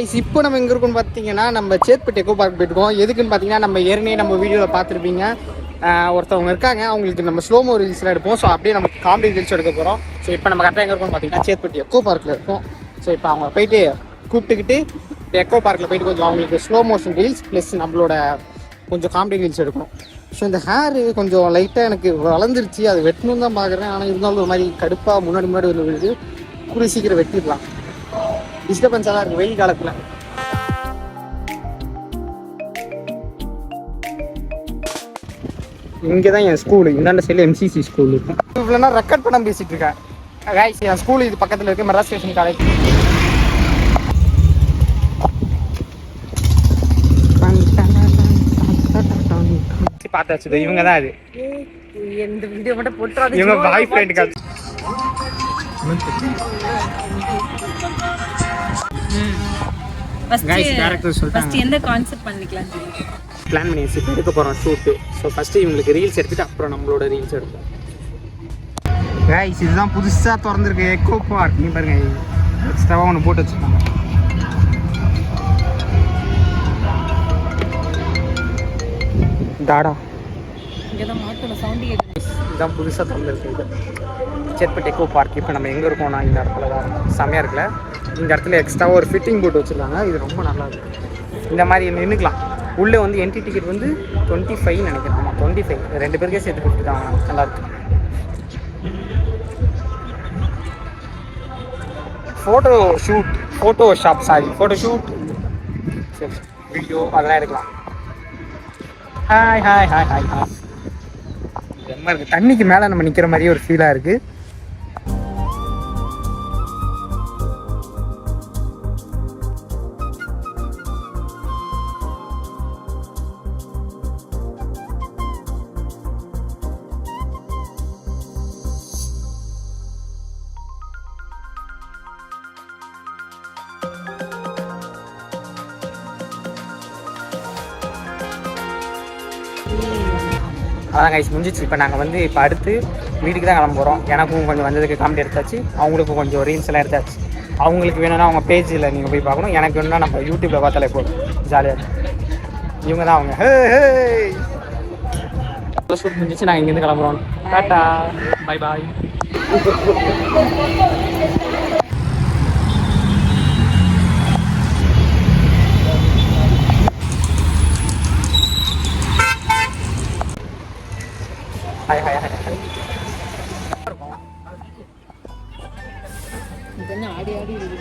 Guys இப்போ நம்ம எங்கே இருக்கோம்னு பார்த்தீங்கன்னா நம்ம சேத்பட்டு எக்கோ பார்க் போயிட்டுருக்கோம். எதுக்குன்னு பார்த்தீங்கன்னா நம்ம ஏற்கனவே நம்ம வீடியோவில் பார்த்துருப்பீங்க, ஒருத்தவங்க இருக்காங்க, அவங்களுக்கு நம்ம ஸ்லோமோ ரீல்ஸ்லாம் எடுப்போம். ஸோ அப்படியே நம்ம காமெடி ரீல்ஸ் எடுக்க போகிறோம். ஸோ இப்போ நம்ம கரெக்டாக எங்கே இருக்கோம்னு பார்த்தீங்கன்னா சேத்பட்டு எக்கோ பார்க்கில் இருக்கும். ஸோ இப்போ அவங்க போயிட்டு கூப்பிட்டுக்கிட்டு எக்கோ பார்க்கில் போயிட்டு கொஞ்சம் அவங்களுக்கு ஸ்லோ மோஷன் ரீல்ஸ் ப்ளஸ் நம்மளோட கொஞ்சம் காமெடி ரீல்ஸ் எடுக்கணும். ஸோ இந்த ஹேரு கொஞ்சம் லைட்டாக எனக்கு வளர்ந்துருச்சு, அது வெட்டணும் தான் பார்க்குறேன். ஆனால் இருந்தாலும் ஒரு மாதிரி கடுப்பாக முன்னாடி வந்து விழுது. கூடிய சீக்கிரம் வெட்டிடலாம். டிஸ்டர்பன்ஸாக தான் இருக்குது வெயில் காலத்தில். இங்கே தான் என் ஸ்கூலு, இந்தாண்ட சைடில் எம்சிசி ஸ்கூல் இருக்கும். இவ்வளோனா ரெக்கார்ட் பண்ண பேசிகிட்டு இருக்கேன். கைஸ் என் ஸ்கூல் இது பக்கத்தில் இருக்குது, மெட்ராஸ் ஸ்டேஷன் காலேஜ். பார்த்தாச்சு, இவங்க தான். அது இந்த வீடியோ மட்டும் போட்டு இவங்க பாய் ஃப்ரெண்ட் கால். எந்த கான்செப்ட் பண்ணிக்கலாம் பிளான் பண்ணி எடுக்க போகிறோம் ஷூட்டு. ஸோ ஃபஸ்ட்டு இவங்களுக்கு ரீல்ஸ் எடுத்துகிட்டு அப்புறம் நம்மளோட ரீல்ஸ் எடுப்போம். கைஸ் இதுதான் புதுசாக திறந்துருக்கு எக்கோ பார்க். நீ பாருங்க, எக்ஸ்ட்ராவாக ஒன்று போட்டு வச்சுருக்காங்க. டாடா இதுதான் புதுசாக திறந்துருக்கு. இது சேத்பட்டு எக்கோ பார்க். இப்போ நம்ம எங்கே இருக்கோம்னா இந்த இடத்துல தான் செம்மையாக இருக்குல்ல. இந்த இடத்துல எக்ஸ்ட்ராவாக ஒரு ஃபிட்டிங் போட்டு வச்சுருக்காங்க. இது ரொம்ப நல்லா இருக்கும். இந்த மாதிரி நின்றுக்கலாம். உள்ளே வந்து என்ட்ரி டிக்கெட் வந்து 25 நினைக்கிறேன். ஆமாம் 25, 2 பேருக்கே சேர்த்து 50 தான். நல்லாயிருக்கு. ஃபோட்டோ ஷூட் சரி வீடியோ அதெல்லாம் எடுக்கலாம். ஹாய் ரொம்ப இருக்குது. தண்ணிக்கு மேலே நம்ம நிற்கிற மாதிரியே ஒரு ஃபீலாக இருக்குது. அதான் கைஸ் முடிஞ்சிச்சு. இப்போ அடுத்து வீட்டுக்கு தான் கிளம்ப போகிறோம். எனக்கும் கொஞ்சம் வந்ததுக்கு காமெடி எடுத்தாச்சு, அவங்களுக்கும் கொஞ்சம் ரீல்ஸ் எல்லாம் எடுத்தாச்சு. அவங்களுக்கு வேணும்னா அவங்க பேஜில் நீங்கள் போய் பார்க்கணும், எனக்கு வேணும்னா நம்ம யூடியூப்பில் பார்த்தாலே போதும். ஜாலியாக இருக்கும். இவங்க தான் அவங்க. ஷூட் முடிஞ்சிச்சு, நாங்கள் இங்கேருந்து கிளம்புறோம். Tata bye bye. ஹாய் ஆடி இருக்குது.